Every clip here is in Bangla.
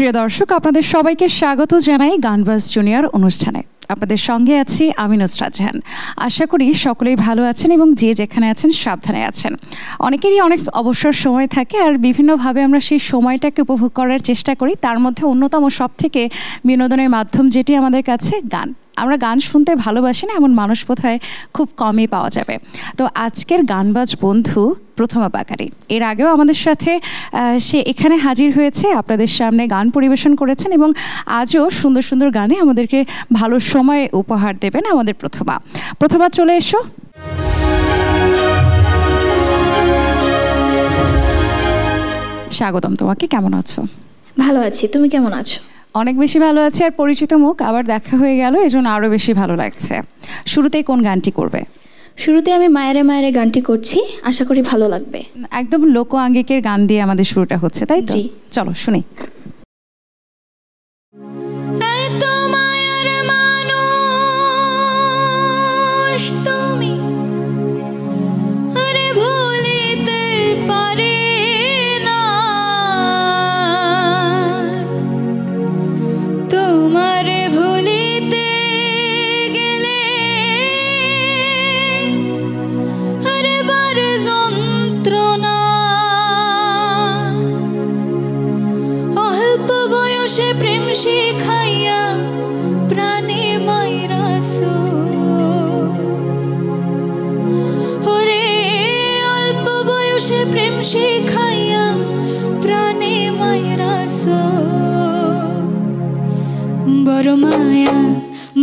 প্রিয় দর্শক, আপনাদের সবাইকে স্বাগত জানাই গানবাজ জুনিয়র অনুষ্ঠানে। আপনাদের সঙ্গে আছি আমি নুসরাত জাহান। আশা করি সকলেই ভালো আছেন এবং যে যেখানে আছেন সাবধানে আছেন। অনেকেরই অনেক অবসর সময় থাকে, আর বিভিন্নভাবে আমরা সেই সময়টাকে উপভোগ করার চেষ্টা করি। তার মধ্যে অন্যতম সবথেকে বিনোদনের মাধ্যম যেটি আমাদের কাছে গান। আমরা গান শুনতে ভালোবাসি না এমন মানুষ বোধহয় খুব কমই পাওয়া যাবে। তো আজকের গানবাজ বন্ধু প্রথমা বাকারি, এর আগেও আমাদের সাথে সে এখানে হাজির হয়েছে, আপনাদের সামনে গান পরিবেশন করেছেন এবং আজও সুন্দর সুন্দর গানে আমাদেরকে ভালো সময় উপহার দেবেন আমাদের প্রথমা চলে এসো। স্বাগতম তোমাকে। কেমন আছো? ভালো আছি, তুমি কেমন আছো? অনেক বেশি ভালো আছে, আর পরিচিত মুখ আবার দেখা হয়ে গেল, এজন্য আরও বেশি ভালো লাগছে। শুরুতেই কোন গানটি করবে? শুরুতে আমি মায়েরে মায়েরে গানটি করছি, আশা করি ভালো লাগবে। একদম লোক আঙ্গিকের গান দিয়ে আমাদের শুরুটা হচ্ছে, তাই তো? চলো শুনি।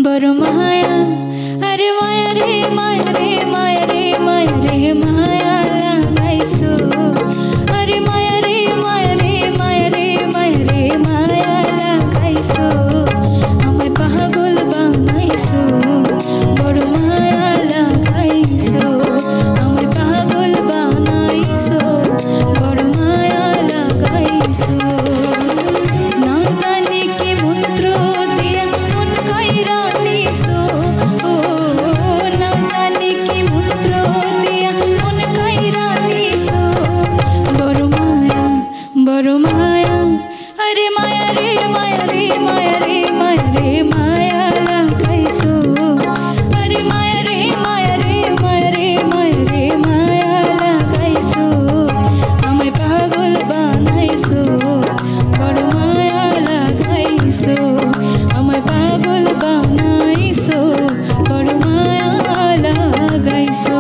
बड़ माया अरे माया रे माया रे माया रे माया रे माया लागाइसो अरे माया रे माया रे माया रे माया रे माया लागाइसो আমায় পাগল বানাইছো বড় মায়া লাগাইছো আমায় পাগল বানাইছো বড় মায়া লাগাইছো না জানি কি মন্ত্র দিয়া মন কইরা নিছো ও না জানি কি মন্ত্র দিয়া মন কইরা নিছো বড় মায়া अरे माया रे माया रे माया रे माया रे माया लागाइसो अरे माया रे माया रे माया रे माया रे माया लागाइसो আমায় পাগল বানাইছো বড় মায়া লাগাইছো আমায় পাগল বানাইছো বড় মায়া লাগাইছো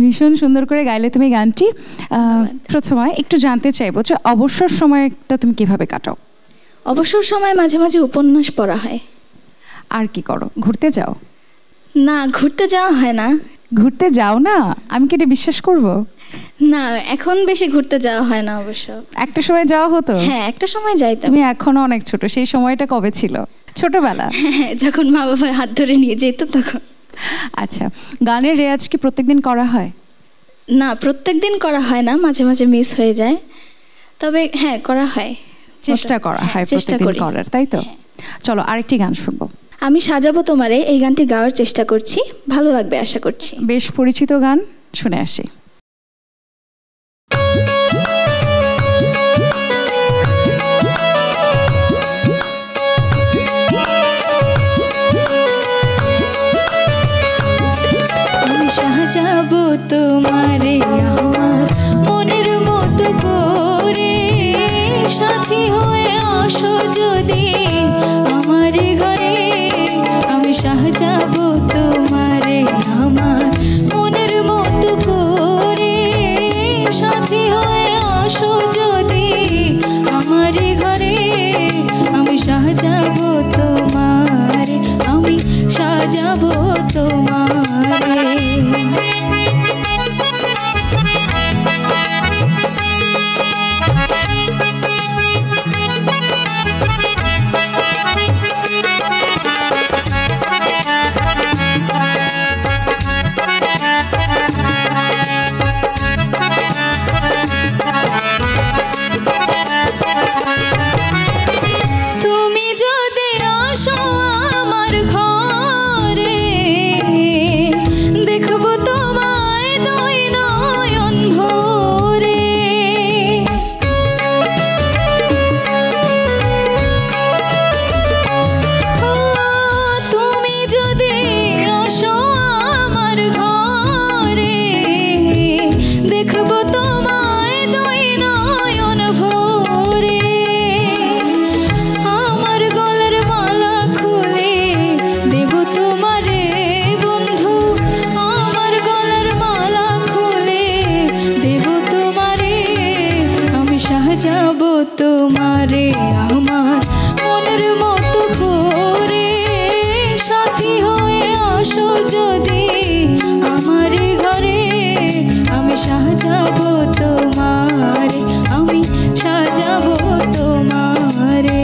ভীষণ সুন্দর করে গাইলে তুমি গানটি। প্রথমে একটু জানতে চাইবো যে অবসর সময়টা তুমি কিভাবে কাটাও? অবসর সময় মাঝে মাঝে উপন্যাস পড়া হয়। আর কি করো? ঘুরতে যাও? না, ঘুরতে যাওয়া হয় না। ঘুরতে যাও না? আমি কি এটা বিশ্বাস করব? না, এখন বেশি ঘুরতে যাওয়া হয় না অবশ্য। একটা সময় যাওয়া হতো? হ্যাঁ, একটা সময় যাইতাম। তুমি এখনো অনেক ছোট, সেই সময়টা কবে ছিল? ছোটবেলা? হ্যাঁ, যখন মা বাবা হাত ধরে নিয়ে যেত তখন। আচ্ছা, গানের রেয়াজ কি প্রত্যেকদিন করা হয়? না, প্রত্যেকদিন করা হয় না, মাঝে মাঝে মিস হয়ে যায়। তবে হ্যাঁ, করা হয়, চেষ্টা করা হয় প্রত্যেকদিন করার, তাই তো? চলো আরেকটি গান শুনবো। আমি সাজাবো তোমারে, এই গানটি গাওয়ার চেষ্টা করছি, ভালো লাগবে আশা করছি। বেশ পরিচিত গান, শুনে আসি। আমি সাজাবো তোমারে আমার মনের মতো করে, সাথী হয়ে আসো যদি আমার ঘরে। আমি সাজাবো তোমারে আমার মনের মতো করে, সাথী হয়ে আসো যদি আমার ঘরে। আমি সাজাবো তোমারে, আমি সাজাবো তোমারে। তুমি যদি আসো আমার ঘরে, দেখবো তোমায় দুই নয়ন ভরে। তুমি যদি আসো আমার ঘরে, দেখবো তোমায় দুই নয়ন ভরে। আমার গলার মালা খুলে দেব তোমারে বন্ধু, আমার গলার মালা খুলে দেব তোমারে। আমি সাজাবো তোমারে আমার মনের মতো করে, সাথী হয়ে আসো যদি আমার ঘরে। আমি সাজাবো তোমারে, আমি সাজাবো তোমারে।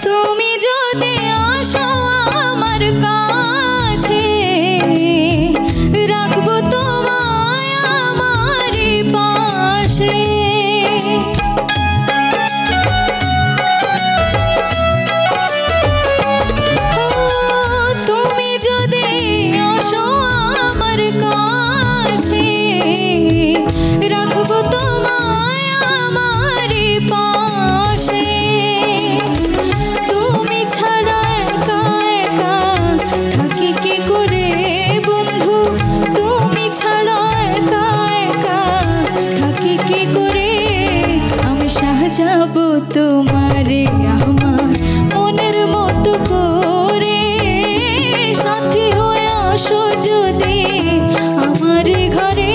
তুমি যদি আসো আমার কাছে, রাখবো তোমায় আমারই পাশে। তুমি যদি আসো আমার কাছে, রাখবো তোমায় আমারই পাশে। তুমি ছাড়া একা একা থাকি কি করে বন্ধু, তুমি ছাড়া একা একা থাকি কি করে। আমি সাজাবো তোমারে আমার মনের মতো করে, সাথী হয়ে আসো যদি আমার ঘরে।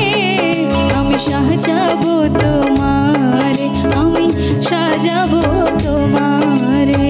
আমি সাজাবো তোমারে, আমি সাজাবো তোমারে।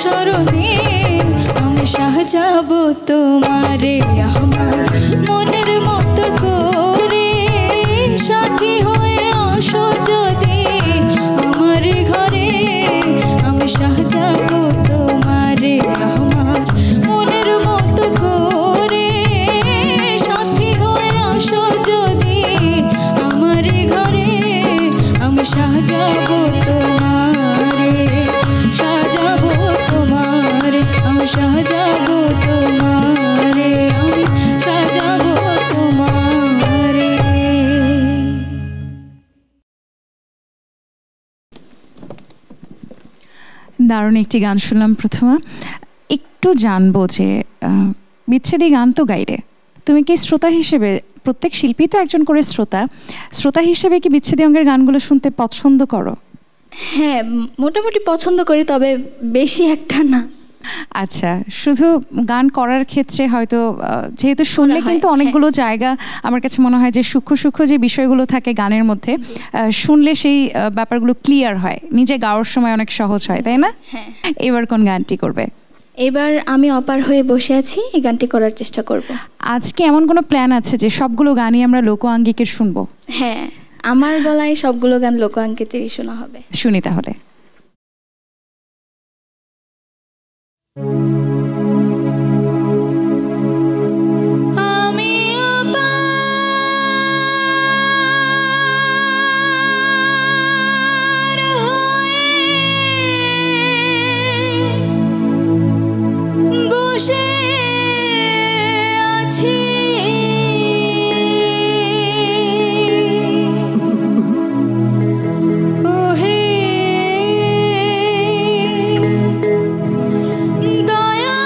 স্মরণে আমি সাজাবো তোমারে আমার মনের মতো করে। সাথী হয়ে আসো যদি আমার ঘরে, আমি সাজাবো তোমারে আমার মনের মতো করে। সাথী হয়ে আসো যদি আমার ঘরে, আমি সাজাবো তোমারে, সাজাবো তোমারে, আমি সাজাবো তোমারে, আমি সাজাবো তোমারে। দারুণ একটি গান শুনলাম প্রথমা। একটু জানবো যে বিচ্ছেদী গান তো গাইলে, তুমি কি শ্রোতা হিসেবে, প্রত্যেক শিল্পী তো একজন করে শ্রোতা হিসেবে কি বিচ্ছেদী অঙ্গের গানগুলো শুনতে পছন্দ করো? হ্যাঁ, মোটামুটি পছন্দ করি, তবে বেশি একটা না। আচ্ছা, শুধু গান করার ক্ষেত্রে হয়তো যেহেতু শুনলে কিন্তু অনেকগুলো জায়গা আমার কাছে মনে হয় যে সূক্ষ্ম সূক্ষ্ম যে বিষয়গুলো থাকে গানের মধ্যে, শুনলে সেই ব্যাপারগুলো ক্লিয়ার হয়, নিজে গাওয়ার সময় অনেক সহজ হয়, তাই না? হ্যাঁ। এবার কোন গানটি করবে? এবার আমি অপার হয়ে বসে আছি, এই গানটি করার চেষ্টা করব। আজকে এমন কোনো প্ল্যান আছে যে সবগুলো গানই আমরা লোকাঙ্গিকের শুনবো? হ্যাঁ, আমার গলায় সবগুলো গান লোকাঙ্কিতেরই শোনা হবে। শুনি তাহলে। আমি অপার হয়ে বসে আছি, ওহে দয়া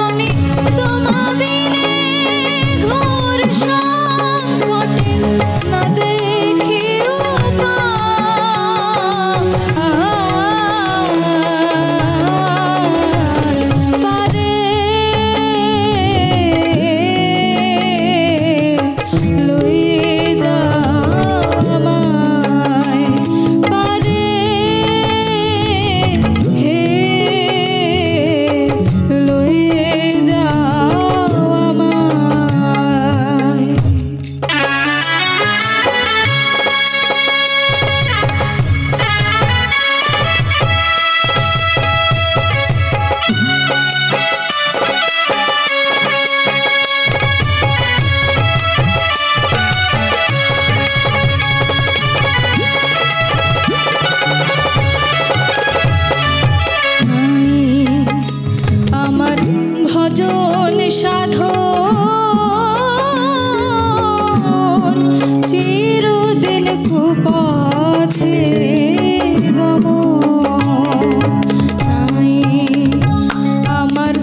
আমি তোমা বিনে ঘোর সংকটে না দেখি পারে লয়ে যাও আমায়, পারে হে লয়ে যাও আমায়। আমার ভজন সাধন চিরদিন কুপথে গমন, আমার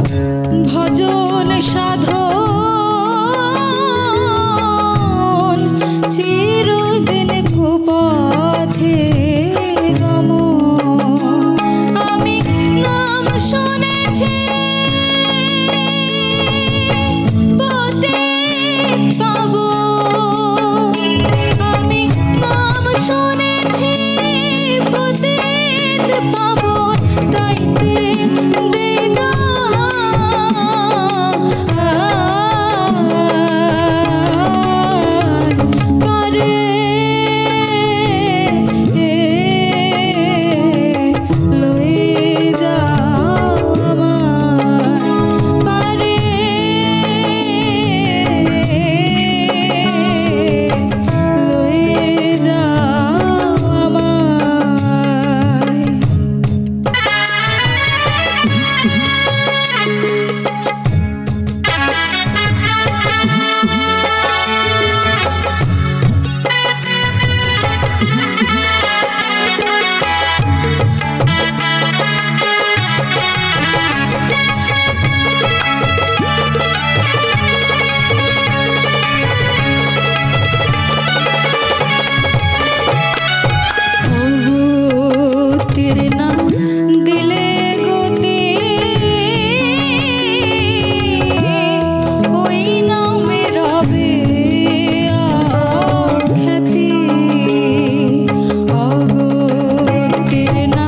ভজন সাধন চিরদিন কুপথে গমন। আমি নাম শুনেছি পতিত পাবো, আমি নাম শুনেছি পতিত পাবো, তাইতে দে দান পারে লয়ে যাও আমায়, পারে লয়ে যাও আমায়। তীর না দিলে গতি ওই নামে রবে খ্যাতি, অগো তীর না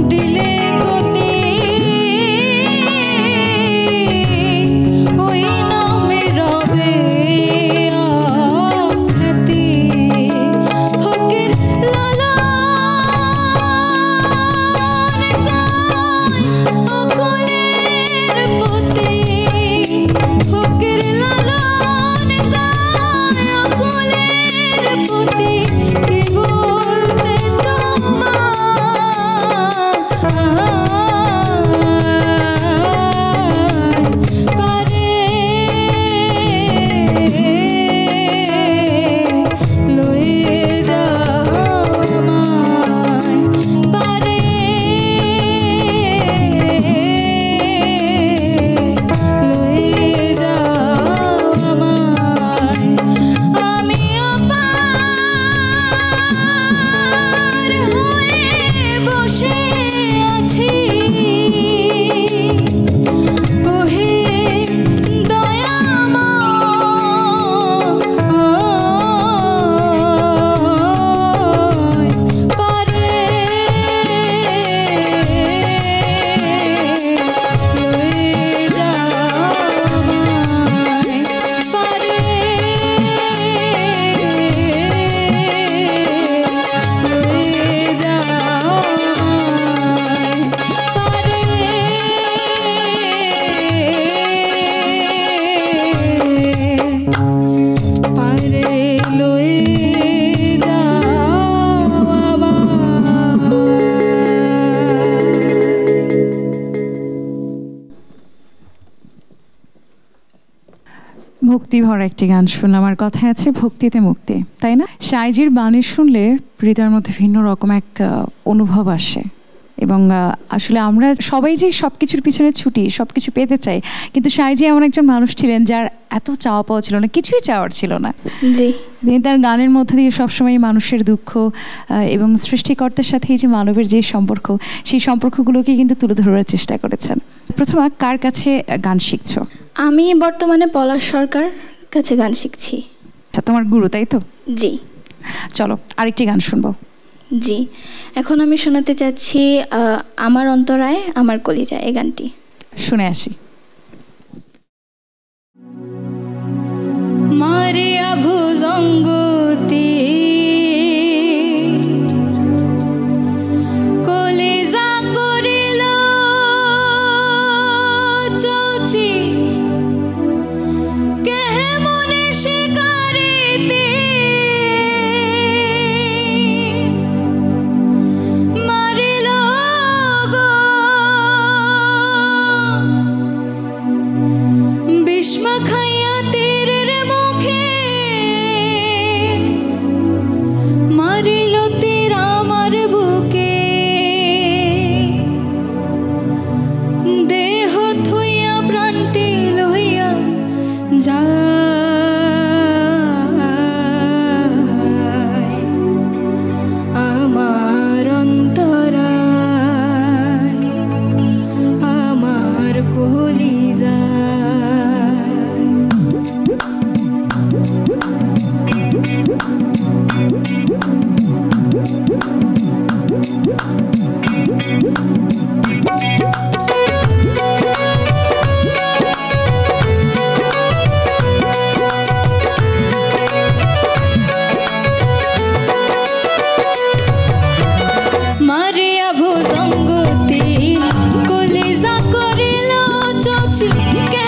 দিলে গতি ওই নামে রবে খ্যাতি। ফকির লালা অকলের পতি, ফকির লালন গায় অকলের পতি, কি বলতে তোমায় পারে লয়ে যাও আমায়, পারে লয়ে যাও আমায়। আমি অপার হয়ে বসে আছি, ওহে দয়াময়, পারে লয়ে যাও আমায়, পারে লয়ে যাও আমায়, পারে পারে লয়ে যাও আমায়। ভক্তি ভরা একটি গান শুনলাম, আর কথায় আছে ভক্তিতে মুক্তি, তাই না? সাইজির বাণী শুনলে হৃদয়ের মধ্যে ভিন্ন রকম এক অনুভব আসে। এবং আসলে আমরা সবাই যে সব কিছুর পিছনে ছুটি, সব কিছু পেতে চাই, কিন্তু সাইজি এমন একজন মানুষ ছিলেন যার এত চাওয়া পাওয়া ছিল না, কিছুই চাওয়ার ছিল না। জি, তিনি তার গানের মধ্য দিয়ে সবসময় মানুষের দুঃখ এবং সৃষ্টিকর্তার সাথে এই যে মানবের যে সম্পর্ক, সেই সম্পর্কগুলোকে কিন্তু তুলে ধরার চেষ্টা করেছেন। প্রথমে কার কাছে গান শিখছো? আমি বর্তমানে পলাশ সরকার কাছে গান শিখছি। তোমার গুরু, তাই তো? জি। চলো আরেকটি গান শুনবো। জি, এখন আমি শোনাতে চাচ্ছি আমার অন্তরায় আমার কলিজা, এই গানটি। শুনে আসি। মারিয়া ভুজঙ্গতি কলিজা করিল চৌচি কেহে মনে শিকারিতে মারিল গো বিস্ম খাইয়া তীরের মুখে মারিল তীর আমার বুকে দেহ থুইয়া প্রাণটি লইয়া যায় আমার অন্তরায় আমার কলিজা। মারিয়া ভুজঙ্গতি কলিজা করিল চৌচি কে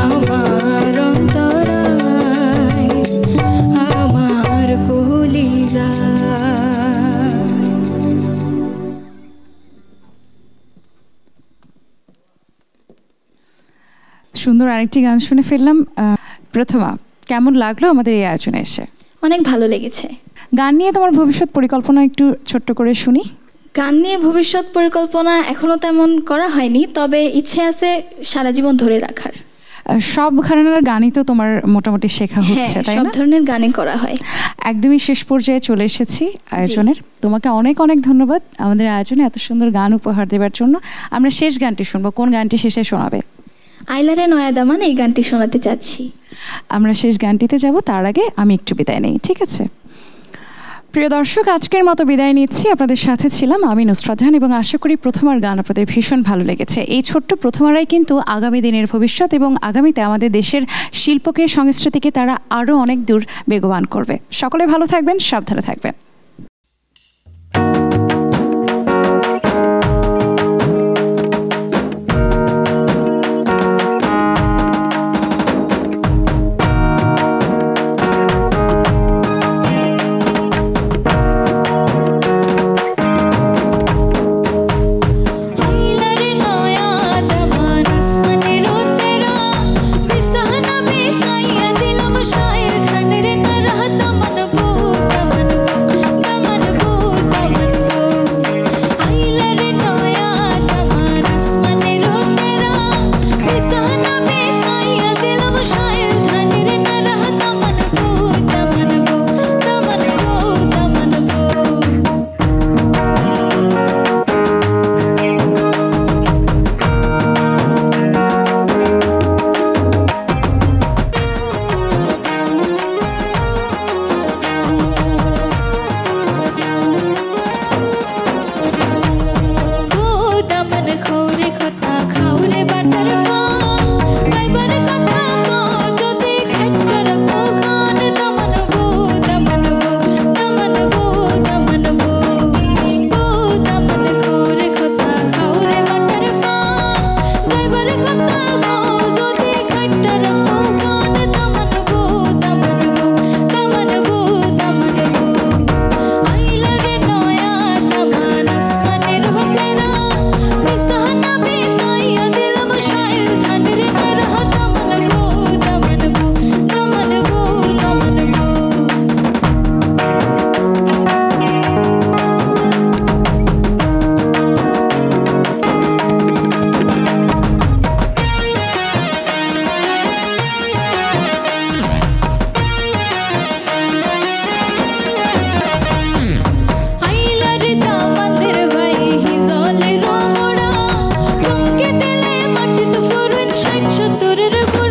আমার অন্তরায় আমার কলিজা। সুন্দর আরেকটি গান শুনে ফেললাম। প্রথমা, কেমন লাগলো আমাদের এই আয়োজনে এসে? অনেক ভালো লেগেছে। গান নিয়ে তোমার ভবিষ্যৎ পরিকল্পনা একটু ছোট্ট করে শুনি। গান নিয়ে ভবিষ্যৎ পরিকল্পনা এখনো তেমন করা হয়নি, তবে ইচ্ছে আছে সারা জীবন ধরে রাখার। সব ঘরানার গানই তো তোমার মোটামুটি শেখা হচ্ছে, তাই সব না? ধরনের গানই করা হয়। একদমই শেষ পর্যায়ে চলে এসেছি আয়োজনের। তোমাকে অনেক অনেক ধন্যবাদ আমাদের আয়োজনে এত সুন্দর গান উপহার দেওয়ার জন্য। আমরা শেষ গানটি শুনবো, কোন গানটি শেষে শোনাবে? আইলারে নয়া দামান এই গানটি শোনাতে চাচ্ছি। আমরা শেষ গানটিতে যাব, তার আগে আমি একটু বিদায় নেই, ঠিক আছে? প্রিয় দর্শক, আজকের মতো বিদায় নিচ্ছি। আপনাদের সাথে ছিলাম আমি নুসরাত জাহান, এবং আশা করি প্রথমার গান আপনাদের ভীষণ ভালো লেগেছে। এই ছোট্ট প্রথমারাই কিন্তু আগামী দিনের ভবিষ্যৎ, এবং আগামীতে আমাদের দেশের শিল্পকে, সংস্কৃতিকে তারা আরও অনেক দূর বেগবান করবে। সকলে ভালো থাকবেন, সাবধানে থাকবেন। তোর